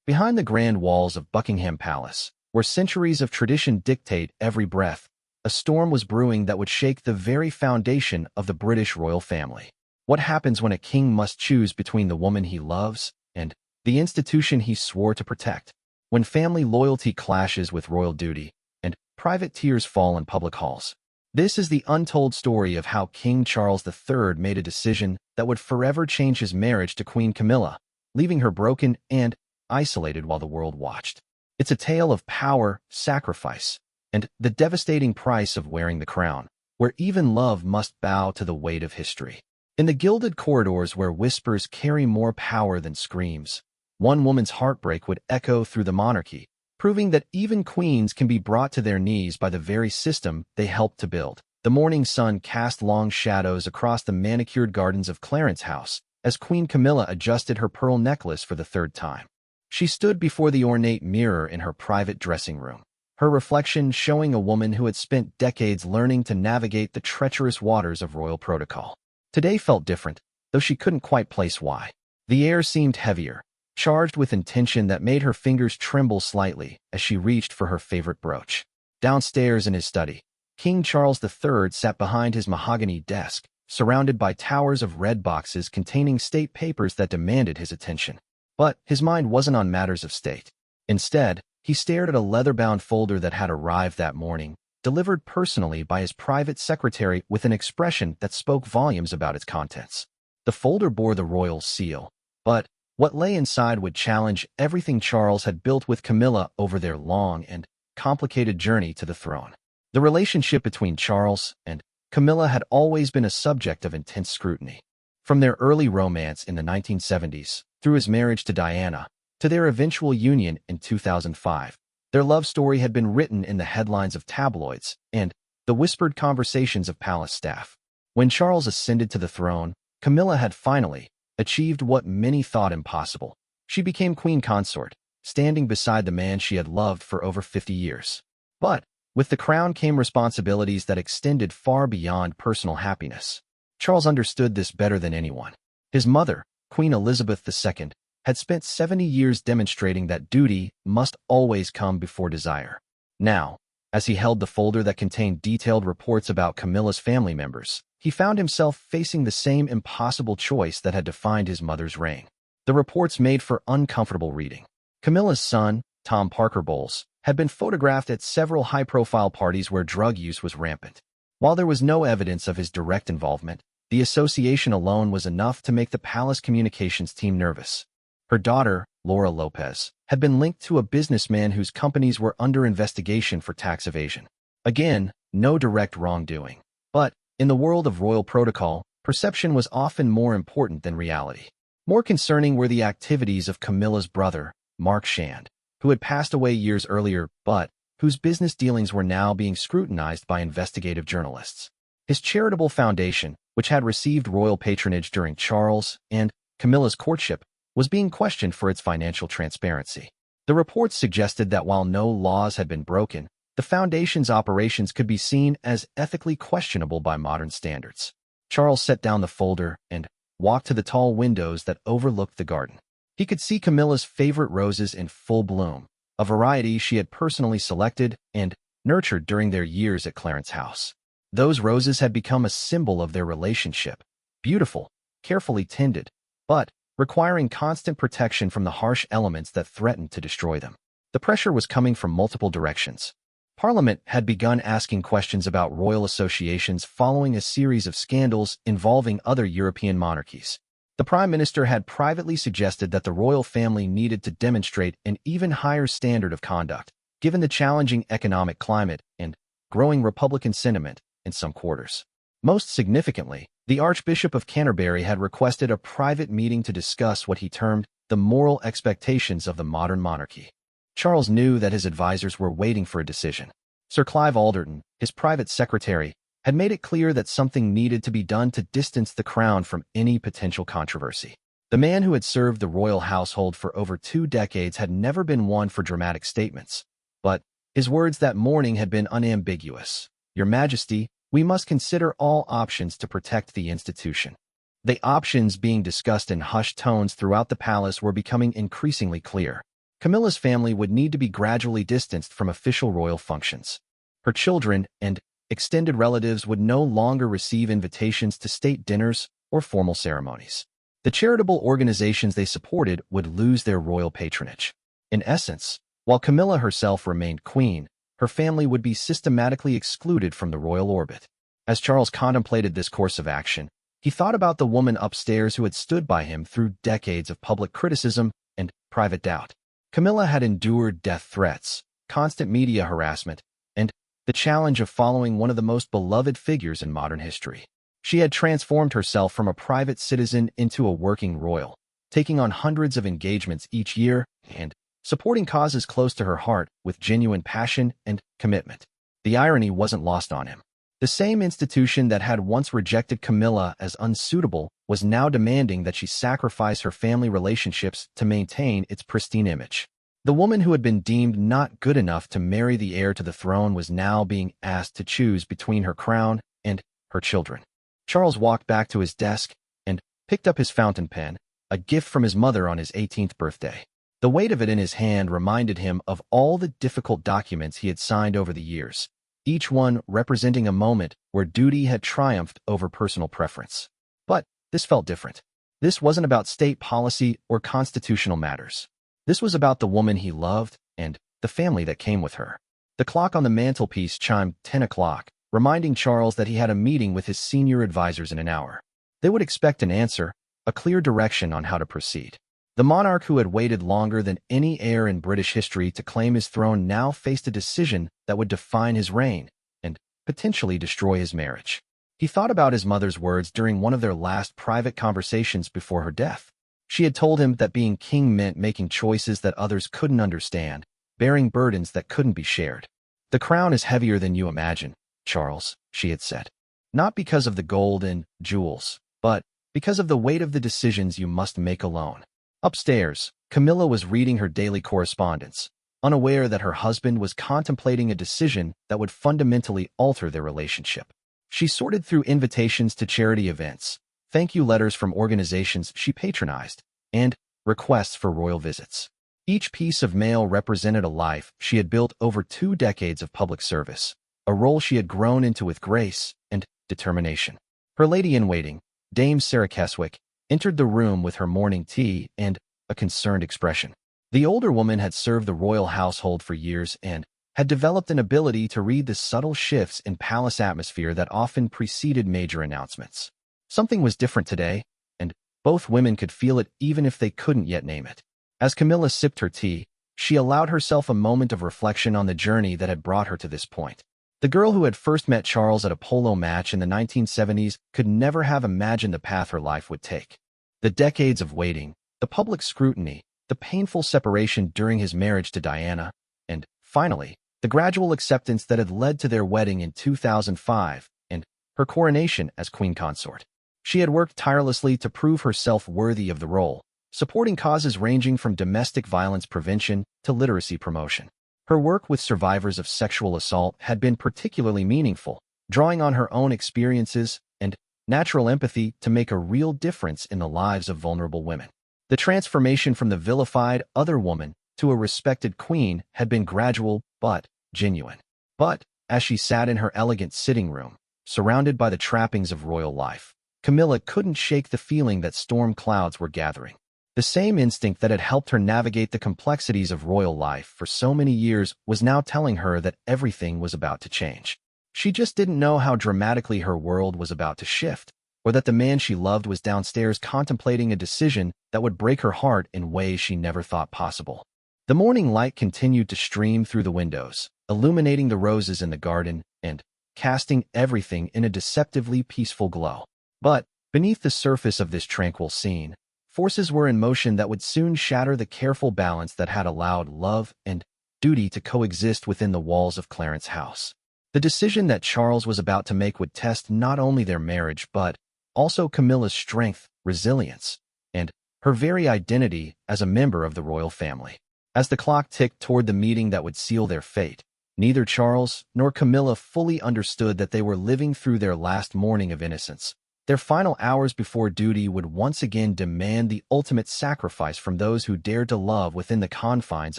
Behind the grand walls of Buckingham Palace, where centuries of tradition dictate every breath, a storm was brewing that would shake the very foundation of the British royal family. What happens when a king must choose between the woman he loves and the institution he swore to protect? When family loyalty clashes with royal duty and private tears fall in public halls. This is the untold story of how King Charles III made a decision that would forever change his marriage to Queen Camilla, leaving her broken and isolated while the world watched. It's a tale of power, sacrifice, and the devastating price of wearing the crown, where even love must bow to the weight of history. In the gilded corridors where whispers carry more power than screams, one woman's heartbreak would echo through the monarchy, proving that even queens can be brought to their knees by the very system they helped to build. The morning sun cast long shadows across the manicured gardens of Clarence House as Queen Camilla adjusted her pearl necklace for the third time. She stood before the ornate mirror in her private dressing room, her reflection showing a woman who had spent decades learning to navigate the treacherous waters of royal protocol. Today felt different, though she couldn't quite place why. The air seemed heavier, charged with intention that made her fingers tremble slightly as she reached for her favorite brooch. Downstairs in his study, King Charles III sat behind his mahogany desk, surrounded by towers of red boxes containing state papers that demanded his attention. But his mind wasn't on matters of state. Instead, he stared at a leather-bound folder that had arrived that morning, delivered personally by his private secretary with an expression that spoke volumes about its contents. The folder bore the royal seal, but what lay inside would challenge everything Charles had built with Camilla over their long and complicated journey to the throne. The relationship between Charles and Camilla had always been a subject of intense scrutiny. From their early romance in the 1970s, through his marriage to Diana, to their eventual union in 2005, their love story had been written in the headlines of tabloids and the whispered conversations of palace staff. When Charles ascended to the throne, Camilla had finally achieved what many thought impossible. She became queen consort, standing beside the man she had loved for over 50 years. But with the crown came responsibilities that extended far beyond personal happiness. Charles understood this better than anyone. His mother, Queen Elizabeth II, had spent 70 years demonstrating that duty must always come before desire. Now, as he held the folder that contained detailed reports about Camilla's family members, he found himself facing the same impossible choice that had defined his mother's reign. The reports made for uncomfortable reading. Camilla's son, Tom Parker Bowles, had been photographed at several high-profile parties where drug use was rampant. While there was no evidence of his direct involvement, the association alone was enough to make the palace communications team nervous. Her daughter, Laura Lopez, had been linked to a businessman whose companies were under investigation for tax evasion. Again, no direct wrongdoing. But, in the world of royal protocol, perception was often more important than reality. More concerning were the activities of Camilla's brother, Mark Shand, who had passed away years earlier but whose business dealings were now being scrutinized by investigative journalists. His charitable foundation, which had received royal patronage during Charles and Camilla's courtship, was being questioned for its financial transparency. The reports suggested that while no laws had been broken, the foundation's operations could be seen as ethically questionable by modern standards. Charles set down the folder and walked to the tall windows that overlooked the garden. He could see Camilla's favorite roses in full bloom, a variety she had personally selected and nurtured during their years at Clarence House. Those roses had become a symbol of their relationship, beautiful, carefully tended, but requiring constant protection from the harsh elements that threatened to destroy them. The pressure was coming from multiple directions. Parliament had begun asking questions about royal associations following a series of scandals involving other European monarchies. The Prime Minister had privately suggested that the royal family needed to demonstrate an even higher standard of conduct, given the challenging economic climate and growing Republican sentiment in some quarters. Most significantly, the Archbishop of Canterbury had requested a private meeting to discuss what he termed the moral expectations of the modern monarchy. Charles knew that his advisors were waiting for a decision. Sir Clive Alderton, his private secretary, had made it clear that something needed to be done to distance the crown from any potential controversy. The man who had served the royal household for over 2 decades had never been one for dramatic statements, but his words that morning had been unambiguous. "Your Majesty, we must consider all options to protect the institution." The options being discussed in hushed tones throughout the palace were becoming increasingly clear. Camilla's family would need to be gradually distanced from official royal functions. Her children and extended relatives would no longer receive invitations to state dinners or formal ceremonies. The charitable organizations they supported would lose their royal patronage. In essence, while Camilla herself remained queen, her family would be systematically excluded from the royal orbit. As Charles contemplated this course of action, he thought about the woman upstairs who had stood by him through decades of public criticism and private doubt. Camilla had endured death threats, constant media harassment, and the challenge of following one of the most beloved figures in modern history. She had transformed herself from a private citizen into a working royal, taking on hundreds of engagements each year and supporting causes close to her heart with genuine passion and commitment. The irony wasn't lost on him. The same institution that had once rejected Camilla as unsuitable was now demanding that she sacrifice her family relationships to maintain its pristine image. The woman who had been deemed not good enough to marry the heir to the throne was now being asked to choose between her crown and her children. Charles walked back to his desk and picked up his fountain pen, a gift from his mother on his 18th birthday. The weight of it in his hand reminded him of all the difficult documents he had signed over the years, each one representing a moment where duty had triumphed over personal preference. But this felt different. This wasn't about state policy or constitutional matters. This was about the woman he loved and the family that came with her. The clock on the mantelpiece chimed 10 o'clock, reminding Charles that he had a meeting with his senior advisors in an hour. They would expect an answer, a clear direction on how to proceed. The monarch who had waited longer than any heir in British history to claim his throne now faced a decision that would define his reign and potentially destroy his marriage. He thought about his mother's words during one of their last private conversations before her death. She had told him that being king meant making choices that others couldn't understand, bearing burdens that couldn't be shared. "The crown is heavier than you imagine, Charles," she had said. "Not because of the gold and jewels, but because of the weight of the decisions you must make alone." Upstairs, Camilla was reading her daily correspondence, unaware that her husband was contemplating a decision that would fundamentally alter their relationship. She sorted through invitations to charity events, thank you letters from organizations she patronized, and requests for royal visits. Each piece of mail represented a life she had built over 2 decades of public service, a role she had grown into with grace and determination. Her lady-in-waiting, Dame Sarah Keswick, entered the room with her morning tea and a concerned expression. The older woman had served the royal household for years and had developed an ability to read the subtle shifts in palace atmosphere that often preceded major announcements. Something was different today, and both women could feel it even if they couldn't yet name it. As Camilla sipped her tea, she allowed herself a moment of reflection on the journey that had brought her to this point. The girl who had first met Charles at a polo match in the 1970s could never have imagined the path her life would take. The decades of waiting, the public scrutiny, the painful separation during his marriage to Diana, and, finally, the gradual acceptance that had led to their wedding in 2005 and her coronation as queen consort. She had worked tirelessly to prove herself worthy of the role, supporting causes ranging from domestic violence prevention to literacy promotion. Her work with survivors of sexual assault had been particularly meaningful, drawing on her own experiences and natural empathy to make a real difference in the lives of vulnerable women. The transformation from the vilified other woman to a respected queen had been gradual but genuine. But, as she sat in her elegant sitting room, surrounded by the trappings of royal life, Camilla couldn't shake the feeling that storm clouds were gathering. The same instinct that had helped her navigate the complexities of royal life for so many years was now telling her that everything was about to change. She just didn't know how dramatically her world was about to shift, or that the man she loved was downstairs contemplating a decision that would break her heart in ways she never thought possible. The morning light continued to stream through the windows, illuminating the roses in the garden and casting everything in a deceptively peaceful glow. But beneath the surface of this tranquil scene, forces were in motion that would soon shatter the careful balance that had allowed love and duty to coexist within the walls of Clarence's house. The decision that Charles was about to make would test not only their marriage but also Camilla's strength, resilience, and her very identity as a member of the royal family. As the clock ticked toward the meeting that would seal their fate, neither Charles nor Camilla fully understood that they were living through their last morning of innocence, Their final hours before duty would once again demand the ultimate sacrifice from those who dared to love within the confines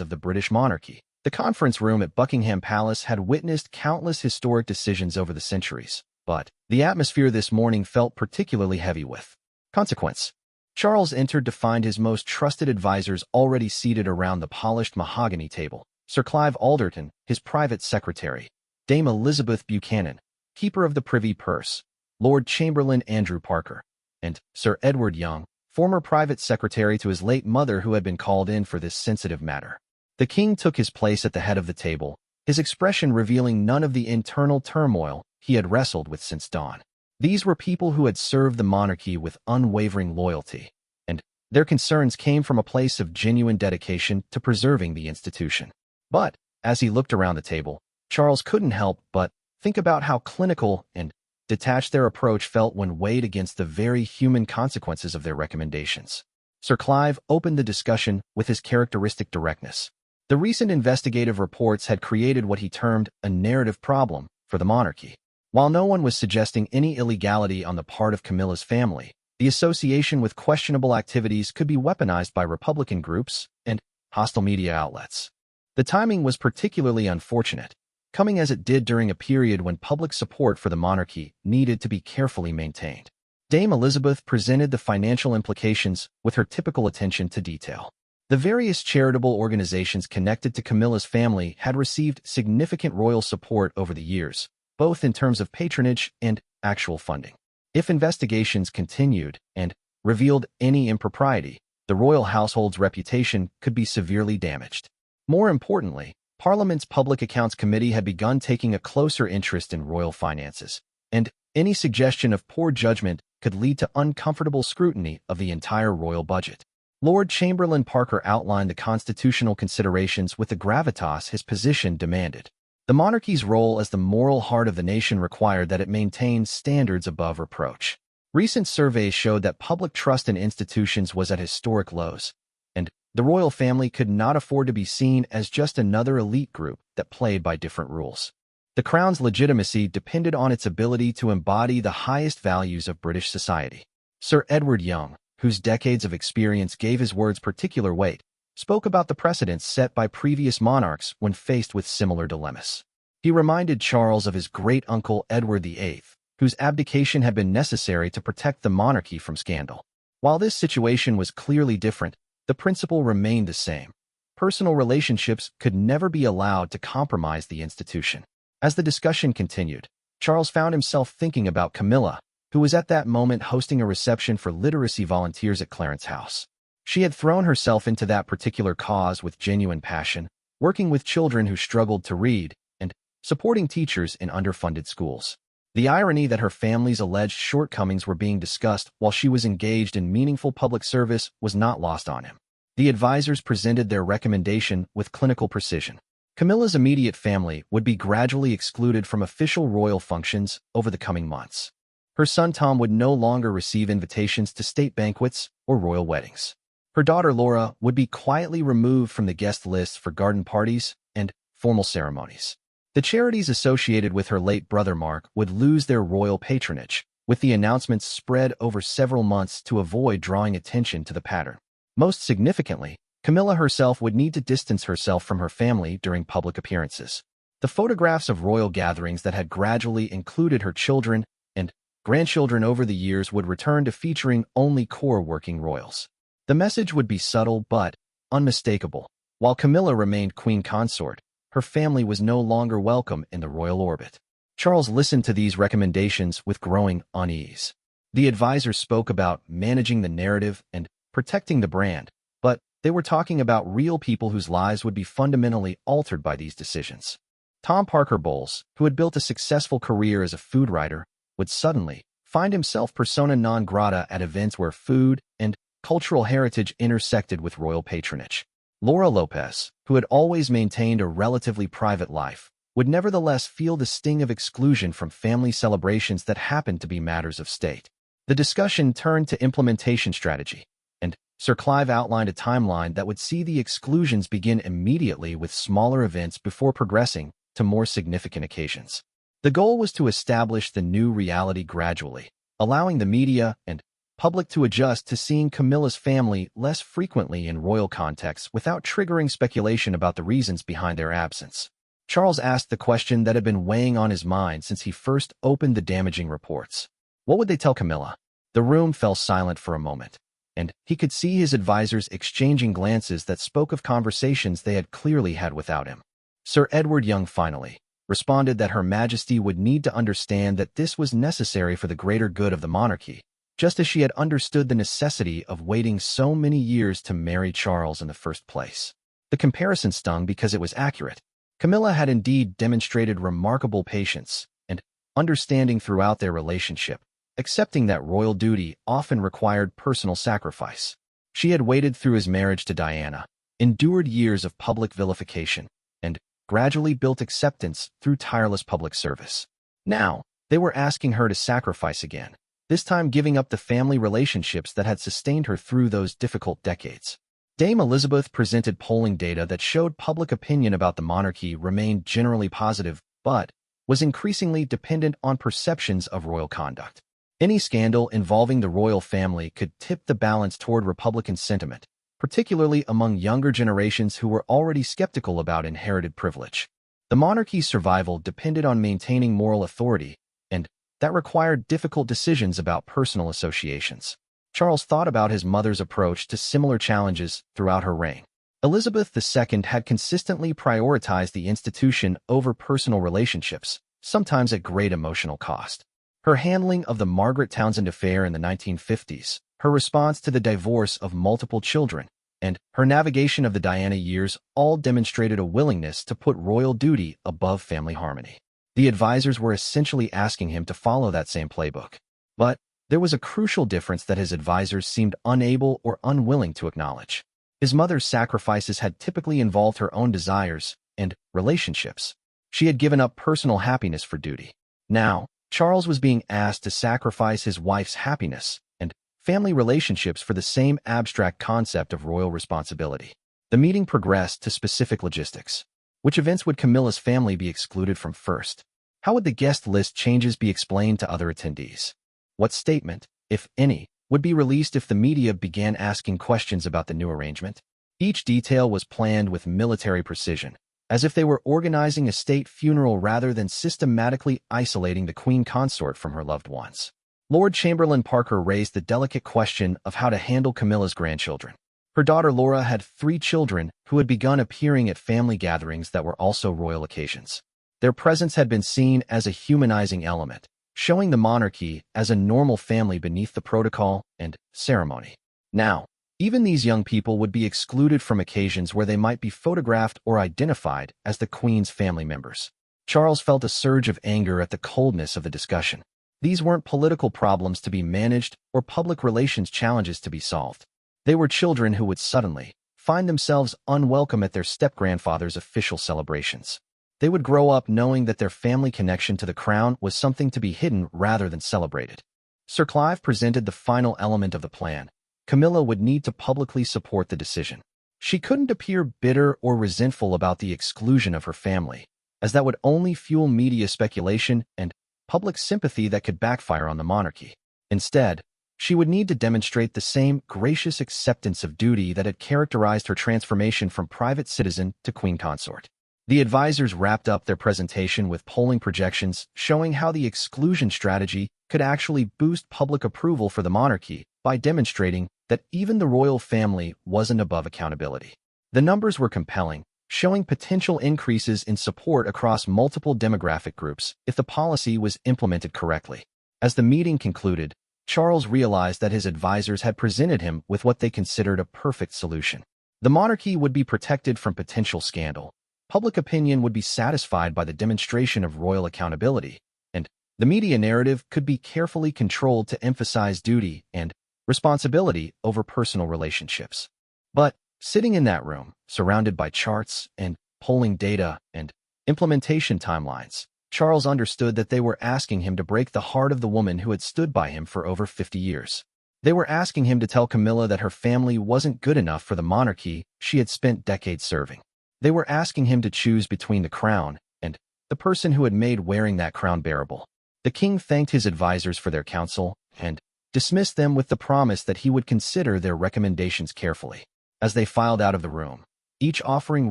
of the British monarchy. The conference room at Buckingham Palace had witnessed countless historic decisions over the centuries, but the atmosphere this morning felt particularly heavy with consequence. Charles entered to find his most trusted advisors already seated around the polished mahogany table. Sir Clive Alderton, his private secretary, Dame Elizabeth Buchanan, keeper of the Privy Purse, Lord Chamberlain Andrew Parker, and Sir Edward Young, former private secretary to his late mother who had been called in for this sensitive matter. The king took his place at the head of the table, his expression revealing none of the internal turmoil he had wrestled with since dawn. These were people who had served the monarchy with unwavering loyalty, and their concerns came from a place of genuine dedication to preserving the institution. But, as he looked around the table, Charles couldn't help but think about how clinical and detached their approach felt when weighed against the very human consequences of their recommendations. Sir Clive opened the discussion with his characteristic directness. The recent investigative reports had created what he termed a narrative problem for the monarchy. While no one was suggesting any illegality on the part of Camilla's family, the association with questionable activities could be weaponized by Republican groups and hostile media outlets. The timing was particularly unfortunate, coming as it did during a period when public support for the monarchy needed to be carefully maintained. Dame Elizabeth presented the financial implications with her typical attention to detail. The various charitable organizations connected to Camilla's family had received significant royal support over the years, both in terms of patronage and actual funding. If investigations continued and revealed any impropriety, the royal household's reputation could be severely damaged. More importantly, Parliament's Public Accounts Committee had begun taking a closer interest in royal finances, and any suggestion of poor judgment could lead to uncomfortable scrutiny of the entire royal budget. Lord Chamberlain Parker outlined the constitutional considerations with the gravitas his position demanded. The monarchy's role as the moral heart of the nation required that it maintain standards above reproach. Recent surveys showed that public trust in institutions was at historic lows, and the royal family could not afford to be seen as just another elite group that played by different rules. The crown's legitimacy depended on its ability to embody the highest values of British society. Sir Edward Young, whose decades of experience gave his words particular weight, spoke about the precedents set by previous monarchs when faced with similar dilemmas. He reminded Charles of his great-uncle Edward VIII, whose abdication had been necessary to protect the monarchy from scandal. While this situation was clearly different, the principle remained the same. Personal relationships could never be allowed to compromise the institution. As the discussion continued, Charles found himself thinking about Camilla, who was at that moment hosting a reception for literacy volunteers at Clarence House. She had thrown herself into that particular cause with genuine passion, working with children who struggled to read and supporting teachers in underfunded schools. The irony that her family's alleged shortcomings were being discussed while she was engaged in meaningful public service was not lost on him. The advisors presented their recommendation with clinical precision. Camilla's immediate family would be gradually excluded from official royal functions over the coming months. Her son Tom would no longer receive invitations to state banquets or royal weddings. Her daughter Laura would be quietly removed from the guest list for garden parties and formal ceremonies. The charities associated with her late brother Mark would lose their royal patronage, with the announcements spread over several months to avoid drawing attention to the pattern. Most significantly, Camilla herself would need to distance herself from her family during public appearances. The photographs of royal gatherings that had gradually included her children and grandchildren over the years would return to featuring only core working royals. The message would be subtle but unmistakable. While Camilla remained queen consort, her family was no longer welcome in the royal orbit. Charles listened to these recommendations with growing unease. The advisors spoke about managing the narrative and protecting the brand, but they were talking about real people whose lives would be fundamentally altered by these decisions. Tom Parker Bowles, who had built a successful career as a food writer, would suddenly find himself persona non grata at events where food and cultural heritage intersected with royal patronage. Laura Lopez, who had always maintained a relatively private life, would nevertheless feel the sting of exclusion from family celebrations that happened to be matters of state. The discussion turned to implementation strategy, and Sir Clive outlined a timeline that would see the exclusions begin immediately with smaller events before progressing to more significant occasions. The goal was to establish the new reality gradually, allowing the media and public to adjust to seeing Camilla's family less frequently in royal contexts without triggering speculation about the reasons behind their absence. Charles asked the question that had been weighing on his mind since he first opened the damaging reports. What would they tell Camilla? The room fell silent for a moment, and he could see his advisors exchanging glances that spoke of conversations they had clearly had without him. Sir Edward Young finally responded that Her Majesty would need to understand that this was necessary for the greater good of the monarchy, just as she had understood the necessity of waiting so many years to marry Charles in the first place. The comparison stung because it was accurate. Camilla had indeed demonstrated remarkable patience and understanding throughout their relationship, accepting that royal duty often required personal sacrifice. She had waited through his marriage to Diana, endured years of public vilification, and gradually built acceptance through tireless public service. Now, they were asking her to sacrifice again, this time giving up the family relationships that had sustained her through those difficult decades. Dame Elizabeth presented polling data that showed public opinion about the monarchy remained generally positive, but was increasingly dependent on perceptions of royal conduct. Any scandal involving the royal family could tip the balance toward Republican sentiment, particularly among younger generations who were already skeptical about inherited privilege. The monarchy's survival depended on maintaining moral authority, and that required difficult decisions about personal associations. Charles thought about his mother's approach to similar challenges throughout her reign. Elizabeth II had consistently prioritized the institution over personal relationships, sometimes at great emotional cost. Her handling of the Margaret Townsend affair in the 1950s, her response to the divorce of multiple children, and her navigation of the Diana years all demonstrated a willingness to put royal duty above family harmony. The advisors were essentially asking him to follow that same playbook. But there was a crucial difference that his advisors seemed unable or unwilling to acknowledge. His mother's sacrifices had typically involved her own desires and relationships. She had given up personal happiness for duty. Now, Charles was being asked to sacrifice his wife's happiness and family relationships for the same abstract concept of royal responsibility. The meeting progressed to specific logistics. Which events would Camilla's family be excluded from first? How would the guest list changes be explained to other attendees? What statement, if any, would be released if the media began asking questions about the new arrangement? Each detail was planned with military precision, as if they were organizing a state funeral rather than systematically isolating the queen consort from her loved ones. Lord Chamberlain Parker raised the delicate question of how to handle Camilla's grandchildren. Her daughter Laura had 3 children who had begun appearing at family gatherings that were also royal occasions. Their presence had been seen as a humanizing element, showing the monarchy as a normal family beneath the protocol and ceremony. Now, even these young people would be excluded from occasions where they might be photographed or identified as the Queen's family members. Charles felt a surge of anger at the coldness of the discussion. These weren't political problems to be managed or public relations challenges to be solved. They were children who would suddenly find themselves unwelcome at their step-grandfather's official celebrations. They would grow up knowing that their family connection to the crown was something to be hidden rather than celebrated. Sir Clive presented the final element of the plan. Camilla would need to publicly support the decision. She couldn't appear bitter or resentful about the exclusion of her family, as that would only fuel media speculation and public sympathy that could backfire on the monarchy. Instead, she would need to demonstrate the same gracious acceptance of duty that had characterized her transformation from private citizen to queen consort. The advisors wrapped up their presentation with polling projections showing how the exclusion strategy could actually boost public approval for the monarchy by demonstrating that even the royal family wasn't above accountability. The numbers were compelling, showing potential increases in support across multiple demographic groups if the policy was implemented correctly. As the meeting concluded, Charles realized that his advisors had presented him with what they considered a perfect solution. The monarchy would be protected from potential scandal. Public opinion would be satisfied by the demonstration of royal accountability, and the media narrative could be carefully controlled to emphasize duty and responsibility over personal relationships. But sitting in that room, surrounded by charts and polling data and implementation timelines, Charles understood that they were asking him to break the heart of the woman who had stood by him for over 50 years. They were asking him to tell Camilla that her family wasn't good enough for the monarchy she had spent decades serving. They were asking him to choose between the crown and the person who had made wearing that crown bearable. The king thanked his advisors for their counsel, and dismissed them with the promise that he would consider their recommendations carefully. As they filed out of the room, each offering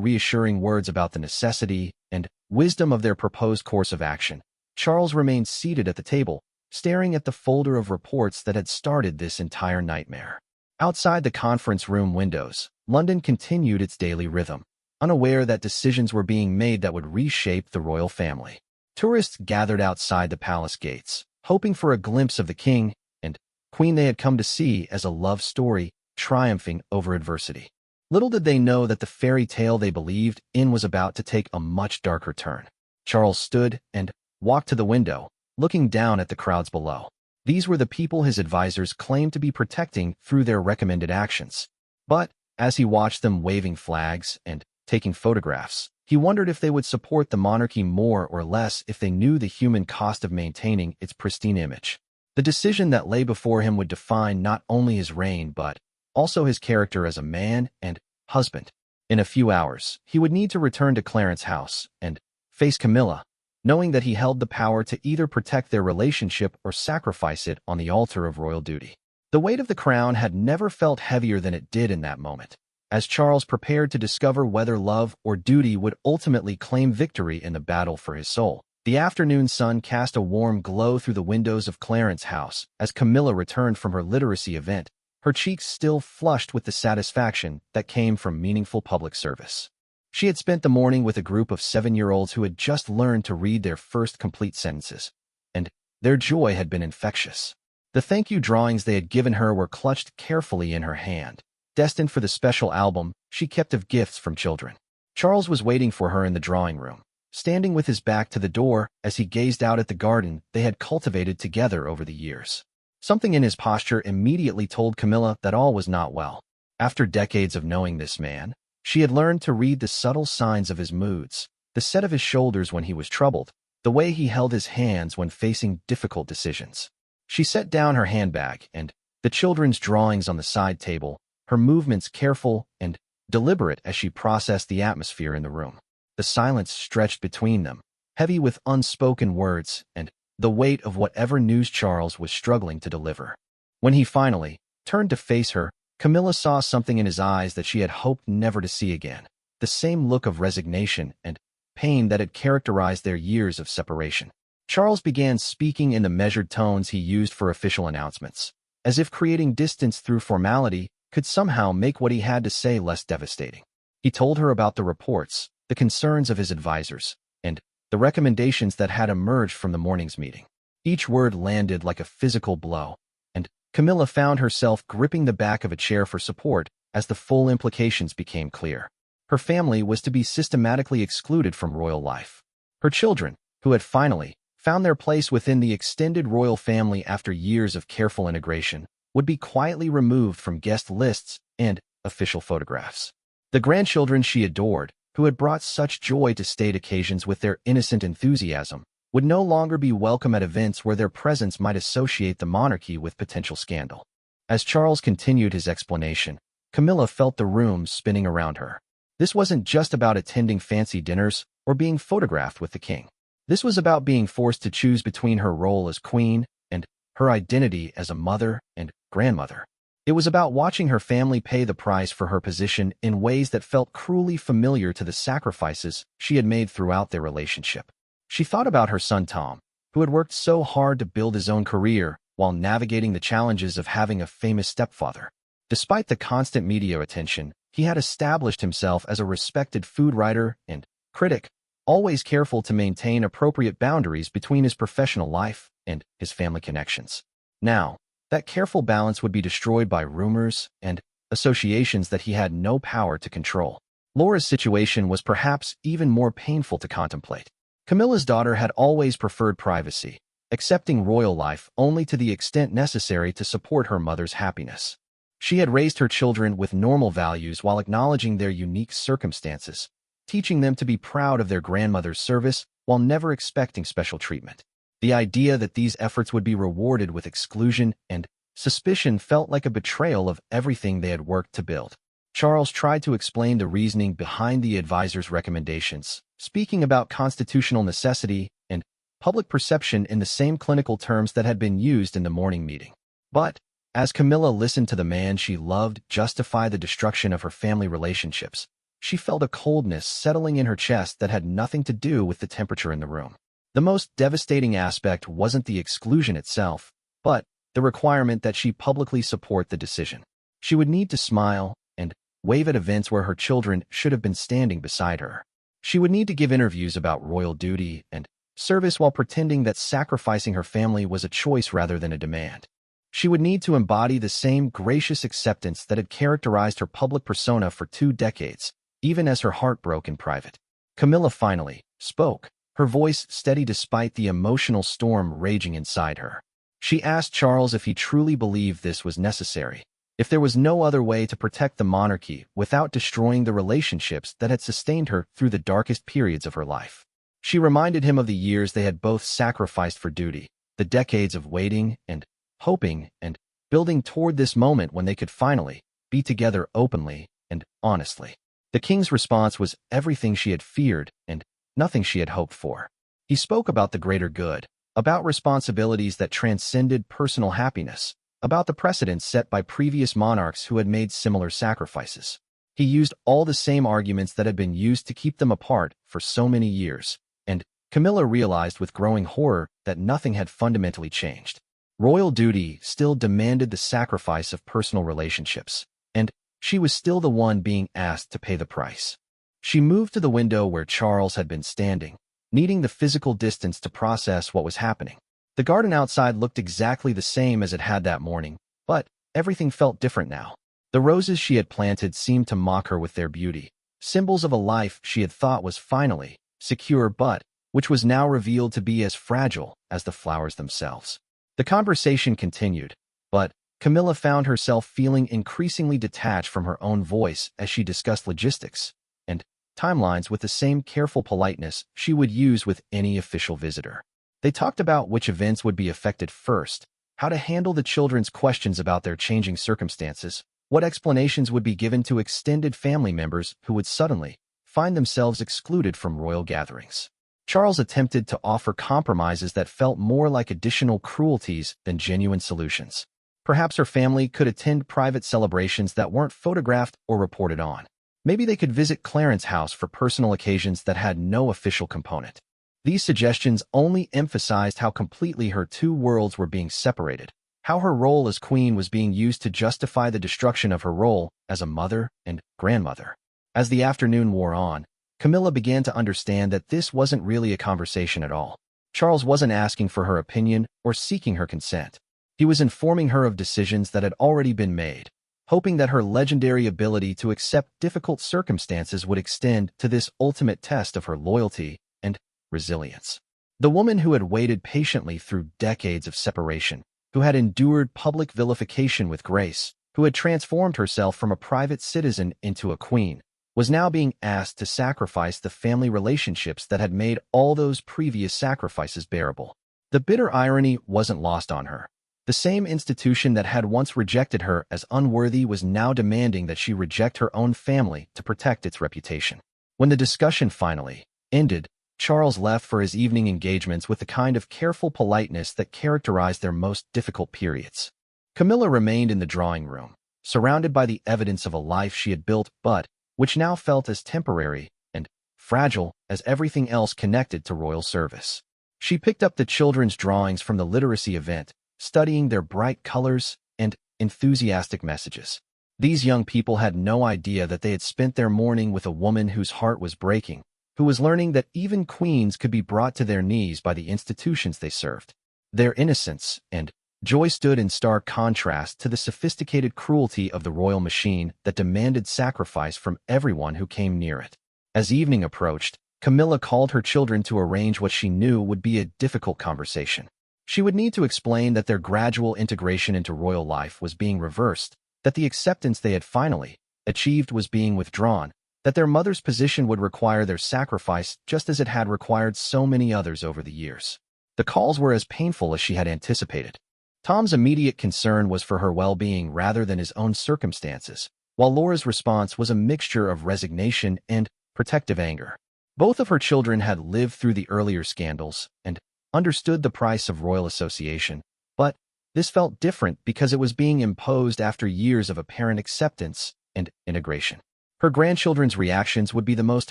reassuring words about the necessity and wisdom of their proposed course of action, Charles remained seated at the table, staring at the folder of reports that had started this entire nightmare. Outside the conference room windows, London continued its daily rhythm, unaware that decisions were being made that would reshape the royal family. Tourists gathered outside the palace gates, hoping for a glimpse of the king and queen they had come to see as a love story triumphing over adversity. Little did they know that the fairy tale they believed in was about to take a much darker turn. Charles stood and walked to the window, looking down at the crowds below. These were the people his advisors claimed to be protecting through their recommended actions. But as he watched them waving flags and taking photographs, he wondered if they would support the monarchy more or less if they knew the human cost of maintaining its pristine image. The decision that lay before him would define not only his reign but also his character as a man and husband. In a few hours, he would need to return to Clarence House and face Camilla, knowing that he held the power to either protect their relationship or sacrifice it on the altar of royal duty. The weight of the crown had never felt heavier than it did in that moment, as Charles prepared to discover whether love or duty would ultimately claim victory in the battle for his soul. The afternoon sun cast a warm glow through the windows of Clarence House as Camilla returned from her literacy event, her cheeks still flushed with the satisfaction that came from meaningful public service. She had spent the morning with a group of 7-year-olds who had just learned to read their first complete sentences, and their joy had been infectious. The thank you drawings they had given her were clutched carefully in her hand, destined for the special album she kept of gifts from children. Charles was waiting for her in the drawing room, standing with his back to the door as he gazed out at the garden they had cultivated together over the years. Something in his posture immediately told Camilla that all was not well. After decades of knowing this man, she had learned to read the subtle signs of his moods, the set of his shoulders when he was troubled, the way he held his hands when facing difficult decisions. She set down her handbag and the children's drawings on the side table, her movements careful and deliberate as she processed the atmosphere in the room. The silence stretched between them, heavy with unspoken words and the weight of whatever news Charles was struggling to deliver. When he finally turned to face her, Camilla saw something in his eyes that she had hoped never to see again, the same look of resignation and pain that had characterized their years of separation. Charles began speaking in the measured tones he used for official announcements, as if creating distance through formality could somehow make what he had to say less devastating. He told her about the reports, the concerns of his advisors, and the recommendations that had emerged from the morning's meeting. Each word landed like a physical blow, and Camilla found herself gripping the back of a chair for support as the full implications became clear. Her family was to be systematically excluded from royal life. Her children, who had finally found their place within the extended royal family after years of careful integration, would be quietly removed from guest lists and official photographs. The grandchildren she adored, who had brought such joy to state occasions with their innocent enthusiasm, would no longer be welcome at events where their presence might associate the monarchy with potential scandal. As Charles continued his explanation, Camilla felt the room spinning around her. This wasn't just about attending fancy dinners or being photographed with the king. This was about being forced to choose between her role as queen and her identity as a mother and grandmother. It was about watching her family pay the price for her position in ways that felt cruelly familiar to the sacrifices she had made throughout their relationship. She thought about her son Tom, who had worked so hard to build his own career while navigating the challenges of having a famous stepfather. Despite the constant media attention, he had established himself as a respected food writer and critic, always careful to maintain appropriate boundaries between his professional life and his family connections. Now, that careful balance would be destroyed by rumors and associations that he had no power to control. Laura's situation was perhaps even more painful to contemplate. Camilla's daughter had always preferred privacy, accepting royal life only to the extent necessary to support her mother's happiness. She had raised her children with normal values while acknowledging their unique circumstances, teaching them to be proud of their grandmother's service while never expecting special treatment. The idea that these efforts would be rewarded with exclusion and suspicion felt like a betrayal of everything they had worked to build. Charles tried to explain the reasoning behind the advisor's recommendations, speaking about constitutional necessity and public perception in the same clinical terms that had been used in the morning meeting. But, as Camilla listened to the man she loved justify the destruction of her family relationships, she felt a coldness settling in her chest that had nothing to do with the temperature in the room. The most devastating aspect wasn't the exclusion itself, but the requirement that she publicly support the decision. She would need to smile and wave at events where her children should have been standing beside her. She would need to give interviews about royal duty and service while pretending that sacrificing her family was a choice rather than a demand. She would need to embody the same gracious acceptance that had characterized her public persona for 2 decades, even as her heart broke in private. Camilla finally spoke, her voice steady despite the emotional storm raging inside her. She asked Charles if he truly believed this was necessary, if there was no other way to protect the monarchy without destroying the relationships that had sustained her through the darkest periods of her life. She reminded him of the years they had both sacrificed for duty, the decades of waiting and hoping and building toward this moment when they could finally be together openly and honestly. The king's response was everything she had feared and nothing she had hoped for. He spoke about the greater good, about responsibilities that transcended personal happiness, about the precedents set by previous monarchs who had made similar sacrifices. He used all the same arguments that had been used to keep them apart for so many years, and Camilla realized with growing horror that nothing had fundamentally changed. Royal duty still demanded the sacrifice of personal relationships, and she was still the one being asked to pay the price. She moved to the window where Charles had been standing, needing the physical distance to process what was happening. The garden outside looked exactly the same as it had that morning, but everything felt different now. The roses she had planted seemed to mock her with their beauty, symbols of a life she had thought was finally secure but which was now revealed to be as fragile as the flowers themselves. The conversation continued, but Camilla found herself feeling increasingly detached from her own voice as she discussed logistics and timelines with the same careful politeness she would use with any official visitor. They talked about which events would be affected first, how to handle the children's questions about their changing circumstances, what explanations would be given to extended family members who would suddenly find themselves excluded from royal gatherings. Charles attempted to offer compromises that felt more like additional cruelties than genuine solutions. Perhaps her family could attend private celebrations that weren't photographed or reported on. Maybe they could visit Clarence's house for personal occasions that had no official component. These suggestions only emphasized how completely her 2 worlds were being separated, how her role as queen was being used to justify the destruction of her role as a mother and grandmother. As the afternoon wore on, Camilla began to understand that this wasn't really a conversation at all. Charles wasn't asking for her opinion or seeking her consent. He was informing her of decisions that had already been made, hoping that her legendary ability to accept difficult circumstances would extend to this ultimate test of her loyalty and resilience. The woman who had waited patiently through decades of separation, who had endured public vilification with grace, who had transformed herself from a private citizen into a queen, was now being asked to sacrifice the family relationships that had made all those previous sacrifices bearable. The bitter irony wasn't lost on her. The same institution that had once rejected her as unworthy was now demanding that she reject her own family to protect its reputation. When the discussion finally ended, Charles left for his evening engagements with the kind of careful politeness that characterized their most difficult periods. Camilla remained in the drawing room, surrounded by the evidence of a life she had built but which now felt as temporary and fragile as everything else connected to royal service. She picked up the children's drawings from the literacy event, studying their bright colors and enthusiastic messages. These young people had no idea that they had spent their morning with a woman whose heart was breaking, who was learning that even queens could be brought to their knees by the institutions they served. Their innocence and joy stood in stark contrast to the sophisticated cruelty of the royal machine that demanded sacrifice from everyone who came near it. As evening approached, Camilla called her children to arrange what she knew would be a difficult conversation. She would need to explain that their gradual integration into royal life was being reversed, that the acceptance they had finally achieved was being withdrawn, that their mother's position would require their sacrifice just as it had required so many others over the years. The calls were as painful as she had anticipated. Tom's immediate concern was for her well-being rather than his own circumstances, while Laura's response was a mixture of resignation and protective anger. Both of her children had lived through the earlier scandals and understood the price of royal association, but This felt different because it was being imposed after years of apparent acceptance and integration. Her grandchildren's reactions would be the most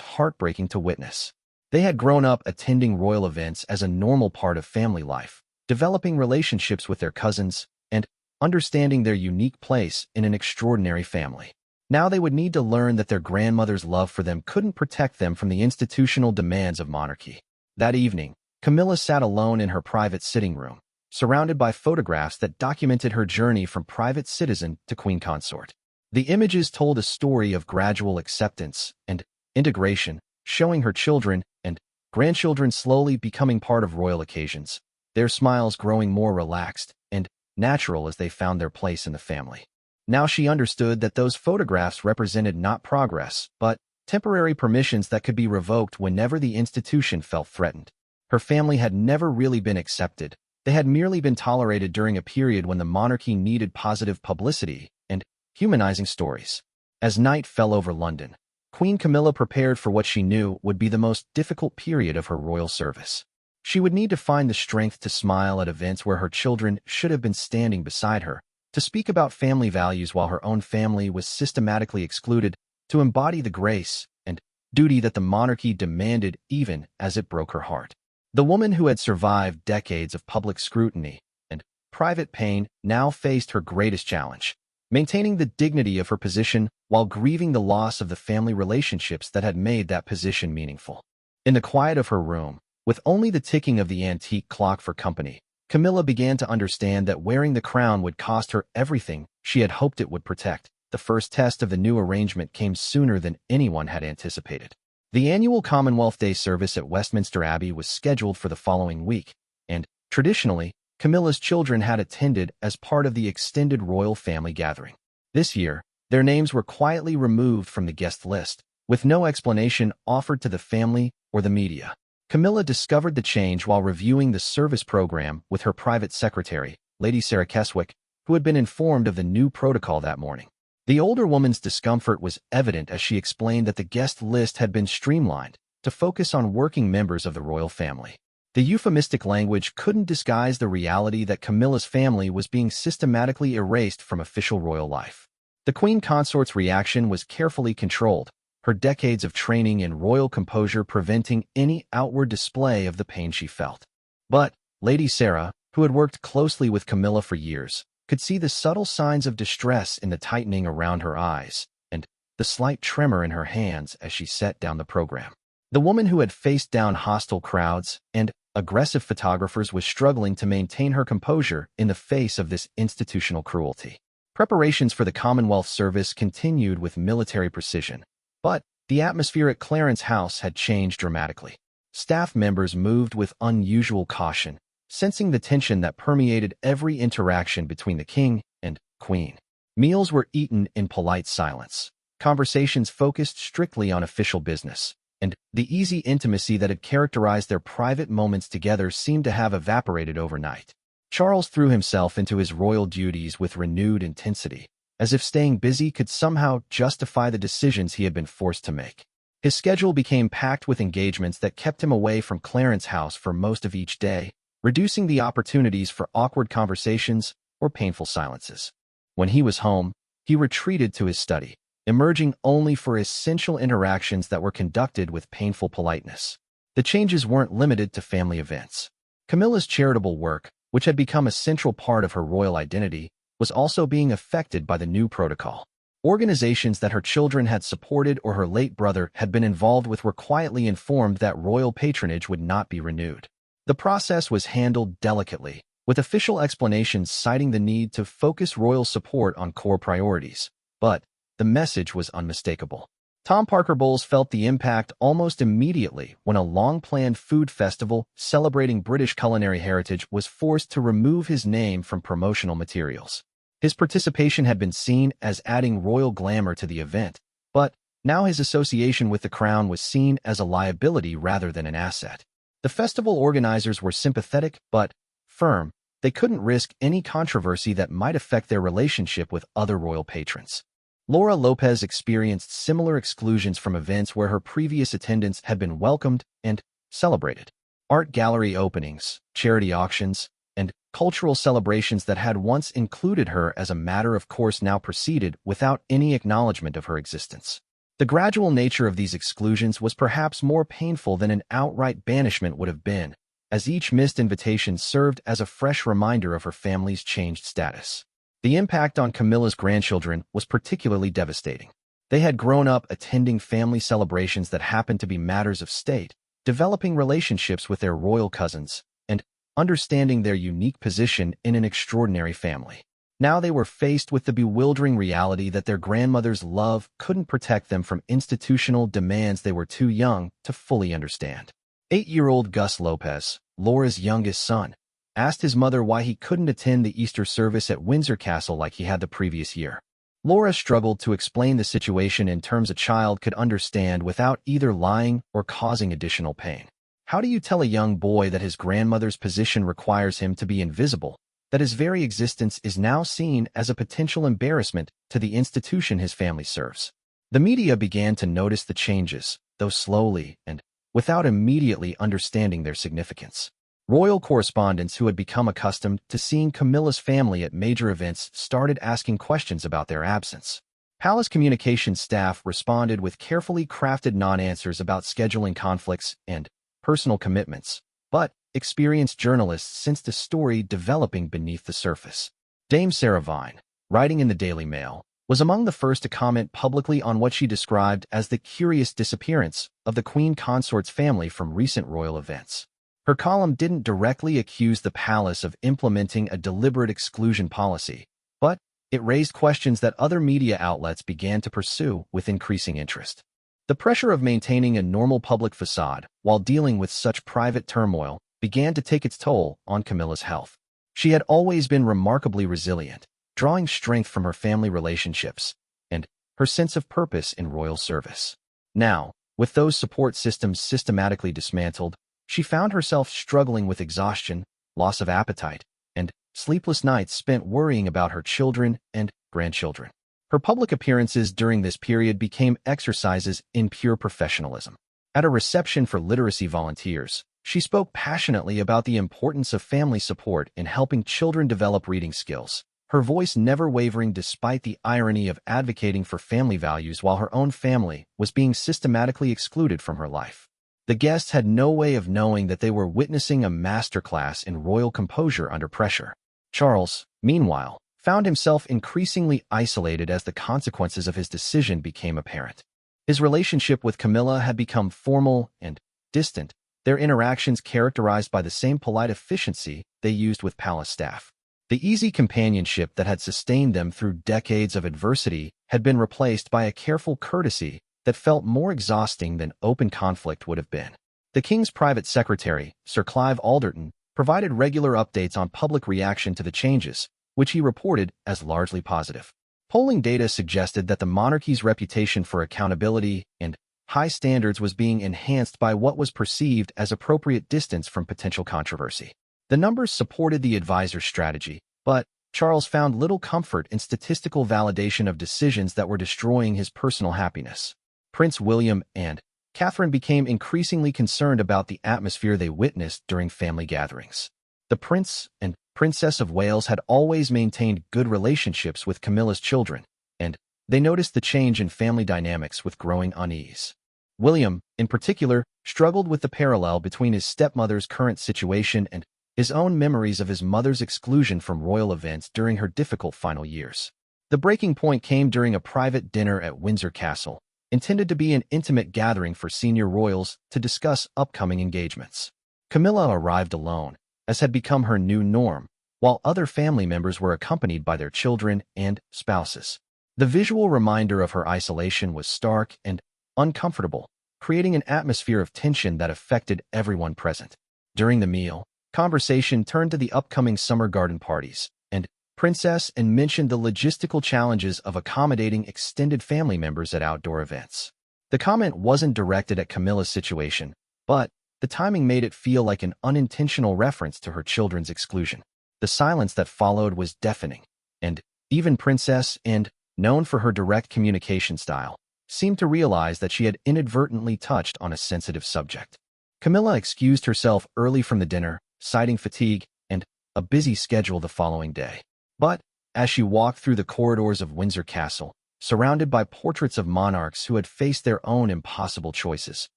heartbreaking to witness. They had grown up attending royal events as a normal part of family life, developing relationships with their cousins, and understanding their unique place in an extraordinary family. Now they would need to learn that their grandmother's love for them couldn't protect them from the institutional demands of monarchy. That evening, Camilla sat alone in her private sitting room, surrounded by photographs that documented her journey from private citizen to queen consort. The images told a story of gradual acceptance and integration, showing her children and grandchildren slowly becoming part of royal occasions, their smiles growing more relaxed and natural as they found their place in the family. Now she understood that those photographs represented not progress, but temporary permissions that could be revoked whenever the institution felt threatened. Her family had never really been accepted. They had merely been tolerated during a period when the monarchy needed positive publicity and humanizing stories. As night fell over London, Queen Camilla prepared for what she knew would be the most difficult period of her royal service. She would need to find the strength to smile at events where her children should have been standing beside her, to speak about family values while her own family was systematically excluded, to embody the grace and duty that the monarchy demanded even as it broke her heart. The woman who had survived decades of public scrutiny and private pain now faced her greatest challenge, maintaining the dignity of her position while grieving the loss of the family relationships that had made that position meaningful. In the quiet of her room, with only the ticking of the antique clock for company, Camilla began to understand that wearing the crown would cost her everything she had hoped it would protect. The first test of the new arrangement came sooner than anyone had anticipated. The annual Commonwealth Day service at Westminster Abbey was scheduled for the following week, and, traditionally, Camilla's children had attended as part of the extended royal family gathering. This year, their names were quietly removed from the guest list, with no explanation offered to the family or the media. Camilla discovered the change while reviewing the service program with her private secretary, Lady Sarah Keswick, who had been informed of the new protocol that morning. The older woman's discomfort was evident as she explained that the guest list had been streamlined to focus on working members of the royal family. The euphemistic language couldn't disguise the reality that Camilla's family was being systematically erased from official royal life. The queen consort's reaction was carefully controlled, her decades of training in royal composure preventing any outward display of the pain she felt. But Lady Sarah, who had worked closely with Camilla for years, could see the subtle signs of distress in the tightening around her eyes and the slight tremor in her hands as she set down the program. The woman who had faced down hostile crowds and aggressive photographers was struggling to maintain her composure in the face of this institutional cruelty. Preparations for the Commonwealth service continued with military precision, but the atmosphere at Clarence House had changed dramatically. Staff members moved with unusual caution, sensing the tension that permeated every interaction between the king and queen. Meals were eaten in polite silence, conversations focused strictly on official business, and the easy intimacy that had characterized their private moments together seemed to have evaporated overnight. Charles threw himself into his royal duties with renewed intensity, as if staying busy could somehow justify the decisions he had been forced to make. His schedule became packed with engagements that kept him away from Clarence House for most of each day, reducing the opportunities for awkward conversations or painful silences. When he was home, he retreated to his study, emerging only for essential interactions that were conducted with painful politeness. The changes weren't limited to family events. Camilla's charitable work, which had become a central part of her royal identity, was also being affected by the new protocol. Organizations that her children had supported or her late brother had been involved with were quietly informed that royal patronage would not be renewed. The process was handled delicately, with official explanations citing the need to focus royal support on core priorities, but the message was unmistakable. Tom Parker Bowles felt the impact almost immediately when a long-planned food festival celebrating British culinary heritage was forced to remove his name from promotional materials. His participation had been seen as adding royal glamour to the event, but now his association with the crown was seen as a liability rather than an asset. The festival organizers were sympathetic but firm. They couldn't risk any controversy that might affect their relationship with other royal patrons. Laura Lopez experienced similar exclusions from events where her previous attendance had been welcomed and celebrated. Art gallery openings, charity auctions, and Cultural celebrations that had once included her as a matter of course now proceeded without any acknowledgement of her existence. The gradual nature of these exclusions was perhaps more painful than an outright banishment would have been, as each missed invitation served as a fresh reminder of her family's changed status. The impact on Camilla's grandchildren was particularly devastating. They had grown up attending family celebrations that happened to be matters of state, developing relationships with their royal cousins, and understanding their unique position in an extraordinary family. Now they were faced with the bewildering reality that their grandmother's love couldn't protect them from institutional demands they were too young to fully understand. 8-year-old Gus Lopez, Laura's youngest son, asked his mother why he couldn't attend the Easter service at Windsor Castle like he had the previous year. Laura struggled to explain the situation in terms a child could understand without either lying or causing additional pain. How do you tell a young boy that his grandmother's position requires him to be invisible, that his very existence is now seen as a potential embarrassment to the institution his family serves? The media began to notice the changes, though slowly and without immediately understanding their significance. Royal correspondents who had become accustomed to seeing Camilla's family at major events started asking questions about their absence. Palace communications staff responded with carefully crafted non-answers about scheduling conflicts and personal commitments, but experienced journalists sensed a story developing beneath the surface. Dame Sarah Vine, writing in the Daily Mail, was among the first to comment publicly on what she described as the curious disappearance of the Queen Consort's family from recent royal events. Her column didn't directly accuse the palace of implementing a deliberate exclusion policy, but it raised questions that other media outlets began to pursue with increasing interest. The pressure of maintaining a normal public facade while dealing with such private turmoil began to take its toll on Camilla's health. She had always been remarkably resilient, drawing strength from her family relationships and her sense of purpose in royal service. Now, with those support systems systematically dismantled, she found herself struggling with exhaustion, loss of appetite, and sleepless nights spent worrying about her children and grandchildren. Her public appearances during this period became exercises in pure professionalism. At a reception for literacy volunteers, she spoke passionately about the importance of family support in helping children develop reading skills, her voice never wavering despite the irony of advocating for family values while her own family was being systematically excluded from her life. The guests had no way of knowing that they were witnessing a masterclass in royal composure under pressure. Charles, meanwhile, found himself increasingly isolated as the consequences of his decision became apparent. His relationship with Camilla had become formal and distant, their interactions characterized by the same polite efficiency they used with palace staff. The easy companionship that had sustained them through decades of adversity had been replaced by a careful courtesy that felt more exhausting than open conflict would have been. The king's private secretary, Sir Clive Alderton, provided regular updates on public reaction to the changes, which he reported as largely positive. Polling data suggested that the monarchy's reputation for accountability and high standards was being enhanced by what was perceived as appropriate distance from potential controversy. The numbers supported the advisor's strategy, but Charles found little comfort in statistical validation of decisions that were destroying his personal happiness. Prince William and Catherine became increasingly concerned about the atmosphere they witnessed during family gatherings. The Prince and Princess of Wales had always maintained good relationships with Camilla's children, and they noticed the change in family dynamics with growing unease. William, in particular, struggled with the parallel between his stepmother's current situation and his own memories of his mother's exclusion from royal events during her difficult final years. The breaking point came during a private dinner at Windsor Castle, intended to be an intimate gathering for senior royals to discuss upcoming engagements. Camilla arrived alone, as had become her new norm, while other family members were accompanied by their children and spouses. The visual reminder of her isolation was stark and uncomfortable, creating an atmosphere of tension that affected everyone present. During the meal, conversation turned to the upcoming summer garden parties, and Princess Anne mentioned the logistical challenges of accommodating extended family members at outdoor events. The comment wasn't directed at Camilla's situation, but the timing made it feel like an unintentional reference to her children's exclusion. The silence that followed was deafening, and even Princess Anne, known for her direct communication style, seemed to realize that she had inadvertently touched on a sensitive subject. Camilla excused herself early from the dinner, citing fatigue and a busy schedule the following day. But, as she walked through the corridors of Windsor Castle, surrounded by portraits of monarchs who had faced their own impossible choices,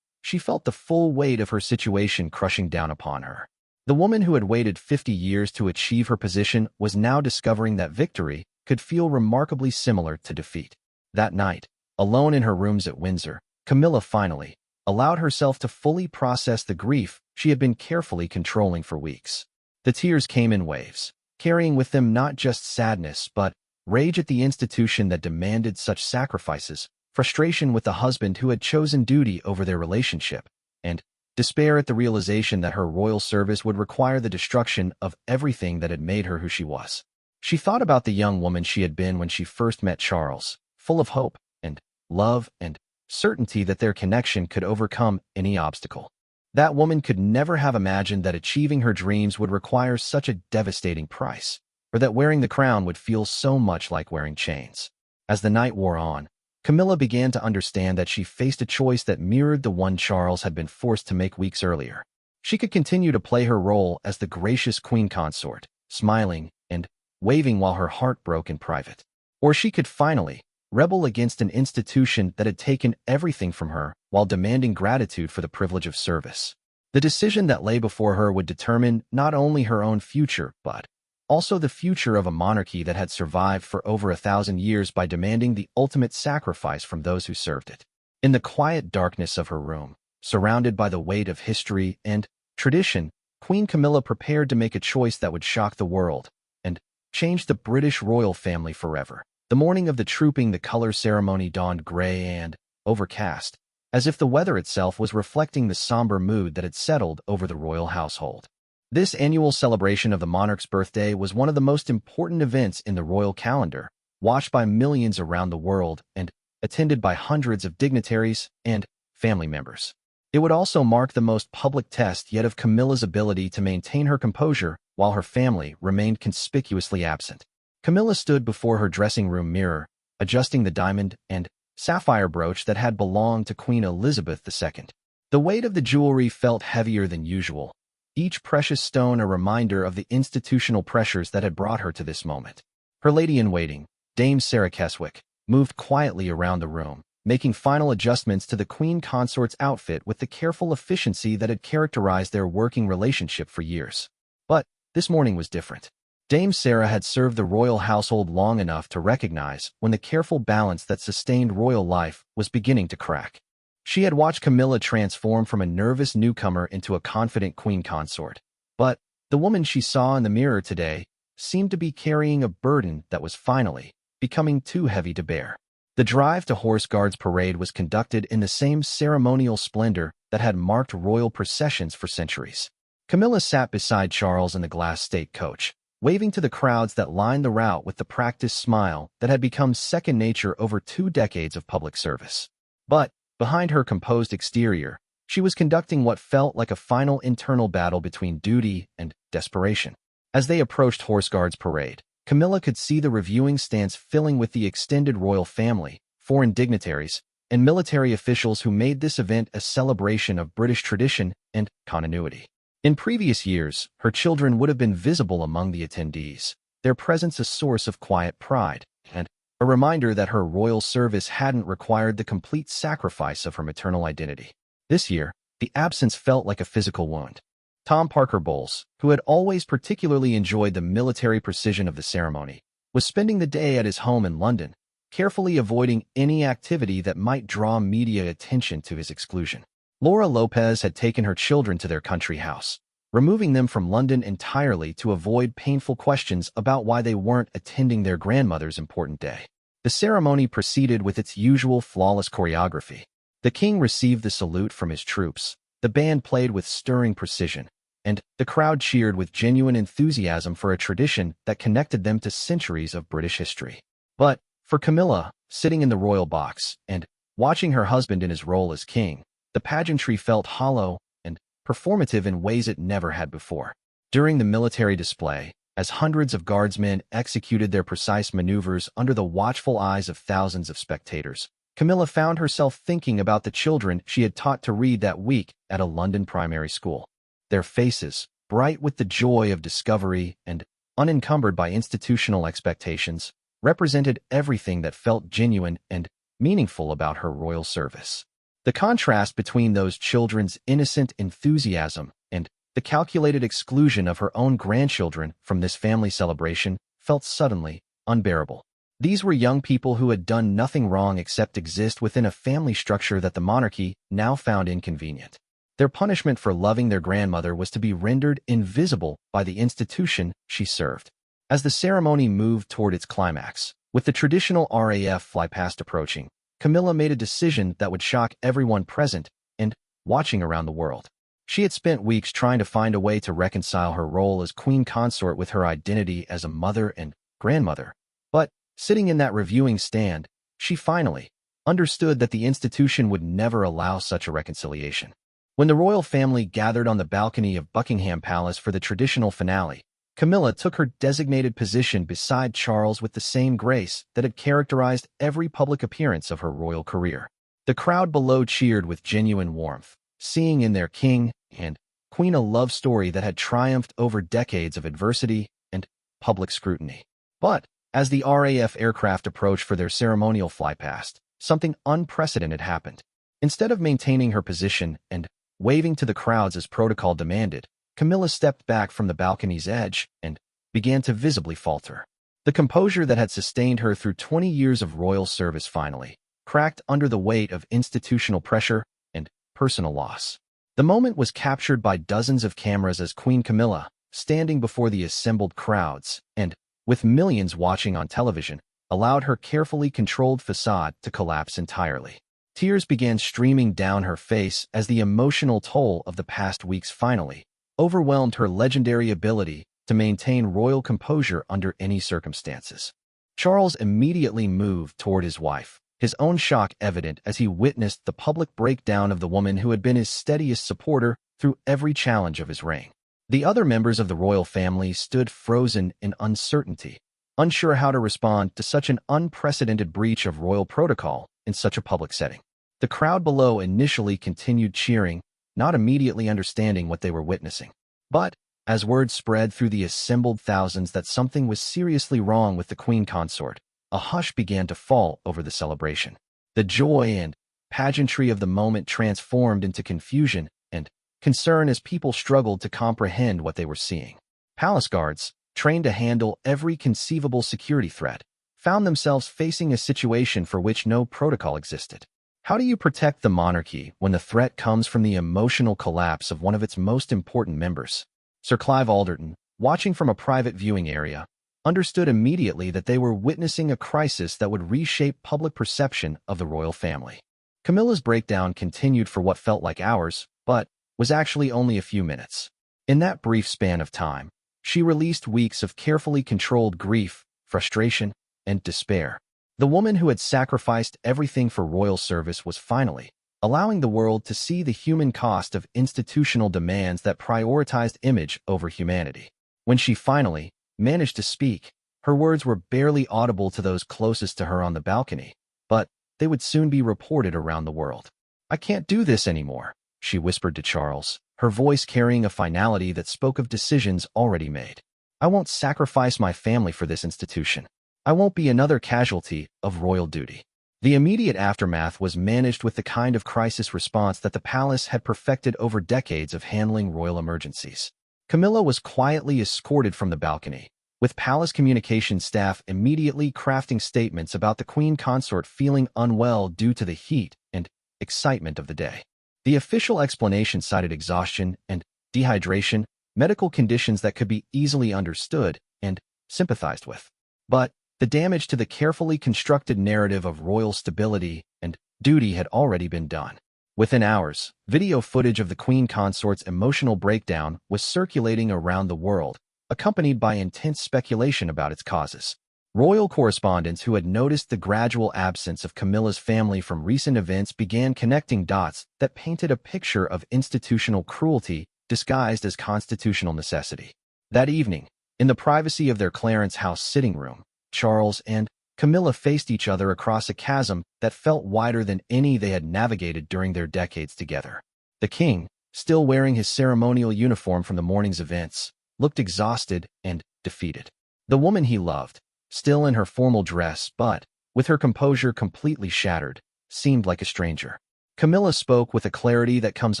she felt the full weight of her situation crushing down upon her. The woman who had waited 50 years to achieve her position was now discovering that victory could feel remarkably similar to defeat. That night, alone in her rooms at Windsor, Camilla finally allowed herself to fully process the grief she had been carefully controlling for weeks. The tears came in waves, carrying with them not just sadness but rage at the institution that demanded such sacrifices, frustration with the husband who had chosen duty over their relationship, and despair at the realization that her royal service would require the destruction of everything that had made her who she was. She thought about the young woman she had been when she first met Charles, full of hope and love and certainty that their connection could overcome any obstacle. That woman could never have imagined that achieving her dreams would require such a devastating price, or that wearing the crown would feel so much like wearing chains. As the night wore on, Camilla began to understand that she faced a choice that mirrored the one Charles had been forced to make weeks earlier. She could continue to play her role as the gracious queen consort, smiling and waving while her heart broke in private. Or she could finally rebel against an institution that had taken everything from her while demanding gratitude for the privilege of service. The decision that lay before her would determine not only her own future, but also the future of a monarchy that had survived for over 1,000 years by demanding the ultimate sacrifice from those who served it. In the quiet darkness of her room, surrounded by the weight of history and tradition, Queen Camilla prepared to make a choice that would shock the world and change the British royal family forever. The morning of the trooping the color ceremony dawned gray and overcast, as if the weather itself was reflecting the somber mood that had settled over the royal household. This annual celebration of the monarch's birthday was one of the most important events in the royal calendar, watched by millions around the world and attended by hundreds of dignitaries and family members. It would also mark the most public test yet of Camilla's ability to maintain her composure while her family remained conspicuously absent. Camilla stood before her dressing room mirror, adjusting the diamond and sapphire brooch that had belonged to Queen Elizabeth II. The weight of the jewelry felt heavier than usual, each precious stone a reminder of the institutional pressures that had brought her to this moment. Her lady-in-waiting, Dame Sarah Keswick, moved quietly around the room, making final adjustments to the queen consort's outfit with the careful efficiency that had characterized their working relationship for years. But this morning was different. Dame Sarah had served the royal household long enough to recognize when the careful balance that sustained royal life was beginning to crack. She had watched Camilla transform from a nervous newcomer into a confident queen consort, but the woman she saw in the mirror today seemed to be carrying a burden that was finally becoming too heavy to bear. The drive to Horse Guards Parade was conducted in the same ceremonial splendor that had marked royal processions for centuries. Camilla sat beside Charles in the glass state coach, waving to the crowds that lined the route with the practiced smile that had become second nature over 2 decades of public service. But behind her composed exterior, she was conducting what felt like a final internal battle between duty and desperation. As they approached Horse Guards Parade, Camilla could see the reviewing stands filling with the extended royal family, foreign dignitaries, and military officials who made this event a celebration of British tradition and continuity. In previous years, her children would have been visible among the attendees, their presence a source of quiet pride, and a reminder that her royal service hadn't required the complete sacrifice of her maternal identity. This year, the absence felt like a physical wound. Tom Parker Bowles, who had always particularly enjoyed the military precision of the ceremony, was spending the day at his home in London, carefully avoiding any activity that might draw media attention to his exclusion. Laura Lopez had taken her children to their country house, removing them from London entirely to avoid painful questions about why they weren't attending their grandmother's important day. The ceremony proceeded with its usual flawless choreography. The king received the salute from his troops, the band played with stirring precision, and the crowd cheered with genuine enthusiasm for a tradition that connected them to centuries of British history. But for Camilla, sitting in the royal box and watching her husband in his role as king, the pageantry felt hollow and performative in ways it never had before. During the military display, as hundreds of guardsmen executed their precise maneuvers under the watchful eyes of thousands of spectators, Camilla found herself thinking about the children she had taught to read that week at a London primary school. Their faces, bright with the joy of discovery and unencumbered by institutional expectations, represented everything that felt genuine and meaningful about her royal service. The contrast between those children's innocent enthusiasm and the calculated exclusion of her own grandchildren from this family celebration felt suddenly unbearable. These were young people who had done nothing wrong except exist within a family structure that the monarchy now found inconvenient. Their punishment for loving their grandmother was to be rendered invisible by the institution she served. As the ceremony moved toward its climax, with the traditional RAF flypast approaching, Camilla made a decision that would shock everyone present and watching around the world. She had spent weeks trying to find a way to reconcile her role as queen consort with her identity as a mother and grandmother. But, sitting in that reviewing stand, she finally understood that the institution would never allow such a reconciliation. When the royal family gathered on the balcony of Buckingham Palace for the traditional finale, Camilla took her designated position beside Charles with the same grace that had characterized every public appearance of her royal career. The crowd below cheered with genuine warmth, seeing in their king and queen a love story that had triumphed over decades of adversity and public scrutiny. But, as the RAF aircraft approached for their ceremonial flypast, something unprecedented happened. Instead of maintaining her position and waving to the crowds as protocol demanded, Camilla stepped back from the balcony's edge and began to visibly falter. The composure that had sustained her through 20 years of royal service finally cracked under the weight of institutional pressure and personal loss. The moment was captured by dozens of cameras as Queen Camilla, standing before the assembled crowds and, with millions watching on television, allowed her carefully controlled facade to collapse entirely. Tears began streaming down her face as the emotional toll of the past weeks finally overwhelmed her legendary ability to maintain royal composure under any circumstances. Charles immediately moved toward his wife, his own shock evident as he witnessed the public breakdown of the woman who had been his steadiest supporter through every challenge of his reign. The other members of the royal family stood frozen in uncertainty, unsure how to respond to such an unprecedented breach of royal protocol in such a public setting. The crowd below initially continued cheering, not immediately understanding what they were witnessing. But, as word spread through the assembled thousands that something was seriously wrong with the queen consort, a hush began to fall over the celebration. The joy and pageantry of the moment transformed into confusion and concern as people struggled to comprehend what they were seeing. Palace guards, trained to handle every conceivable security threat, found themselves facing a situation for which no protocol existed. How do you protect the monarchy when the threat comes from the emotional collapse of one of its most important members? Sir Clive Alderton, watching from a private viewing area, understood immediately that they were witnessing a crisis that would reshape public perception of the royal family. Camilla's breakdown continued for what felt like hours, but was actually only a few minutes. In that brief span of time, she released weeks of carefully controlled grief, frustration, and despair. The woman who had sacrificed everything for royal service was finally allowing the world to see the human cost of institutional demands that prioritized image over humanity. When she finally managed to speak, her words were barely audible to those closest to her on the balcony, but they would soon be reported around the world. "I can't do this anymore," she whispered to Charles, her voice carrying a finality that spoke of decisions already made. "I won't sacrifice my family for this institution. I won't be another casualty of royal duty." The immediate aftermath was managed with the kind of crisis response that the palace had perfected over decades of handling royal emergencies. Camilla was quietly escorted from the balcony, with palace communications staff immediately crafting statements about the queen consort feeling unwell due to the heat and excitement of the day. The official explanation cited exhaustion and dehydration, medical conditions that could be easily understood and sympathized with. But the damage to the carefully constructed narrative of royal stability and duty had already been done. Within hours, video footage of the queen consort's emotional breakdown was circulating around the world, accompanied by intense speculation about its causes. Royal correspondents who had noticed the gradual absence of Camilla's family from recent events began connecting dots that painted a picture of institutional cruelty disguised as constitutional necessity. That evening, in the privacy of their Clarence House sitting room, Charles and Camilla faced each other across a chasm that felt wider than any they had navigated during their decades together. The king, still wearing his ceremonial uniform from the morning's events, looked exhausted and defeated. The woman he loved, still in her formal dress but, with her composure completely shattered, seemed like a stranger. Camilla spoke with a clarity that comes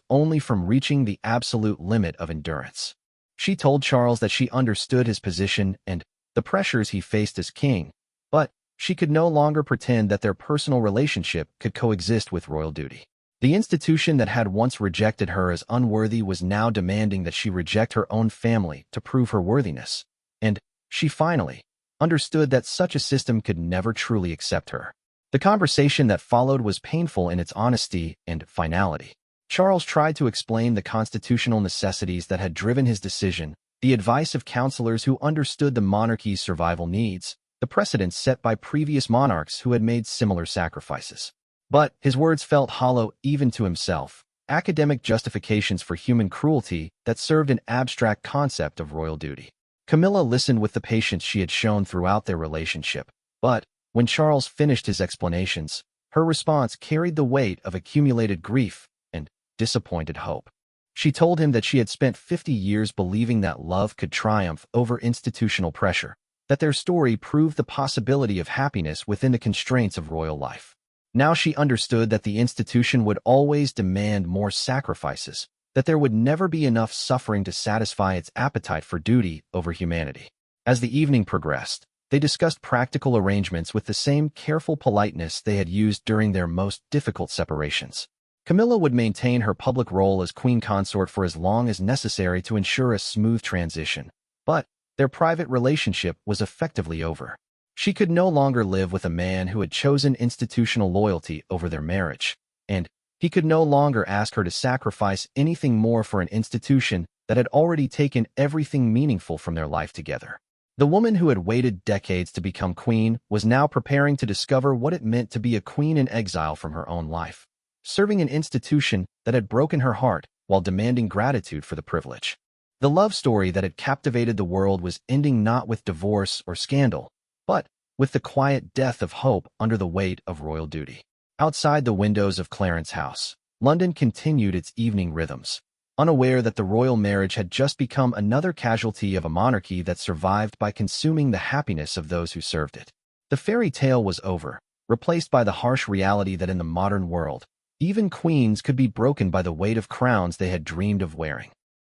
only from reaching the absolute limit of endurance. She told Charles that she understood his position and the pressures he faced as king, but she could no longer pretend that their personal relationship could coexist with royal duty. The institution that had once rejected her as unworthy was now demanding that she reject her own family to prove her worthiness, and she finally understood that such a system could never truly accept her. The conversation that followed was painful in its honesty and finality. Charles tried to explain the constitutional necessities that had driven his decision, the advice of counselors who understood the monarchy's survival needs, the precedents set by previous monarchs who had made similar sacrifices. But his words felt hollow even to himself, academic justifications for human cruelty that served an abstract concept of royal duty. Camilla listened with the patience she had shown throughout their relationship, but when Charles finished his explanations, her response carried the weight of accumulated grief and disappointed hope. She told him that she had spent 50 years believing that love could triumph over institutional pressure, that their story proved the possibility of happiness within the constraints of royal life. Now she understood that the institution would always demand more sacrifices, that there would never be enough suffering to satisfy its appetite for duty over humanity. As the evening progressed, they discussed practical arrangements with the same careful politeness they had used during their most difficult separations. Camilla would maintain her public role as queen consort for as long as necessary to ensure a smooth transition, but their private relationship was effectively over. She could no longer live with a man who had chosen institutional loyalty over their marriage, and he could no longer ask her to sacrifice anything more for an institution that had already taken everything meaningful from their life together. The woman who had waited decades to become queen was now preparing to discover what it meant to be a queen in exile from her own life, serving an institution that had broken her heart while demanding gratitude for the privilege. The love story that had captivated the world was ending not with divorce or scandal, but with the quiet death of hope under the weight of royal duty. Outside the windows of Clarence House, London continued its evening rhythms, unaware that the royal marriage had just become another casualty of a monarchy that survived by consuming the happiness of those who served it. The fairy tale was over, replaced by the harsh reality that in the modern world, even queens could be broken by the weight of crowns they had dreamed of wearing.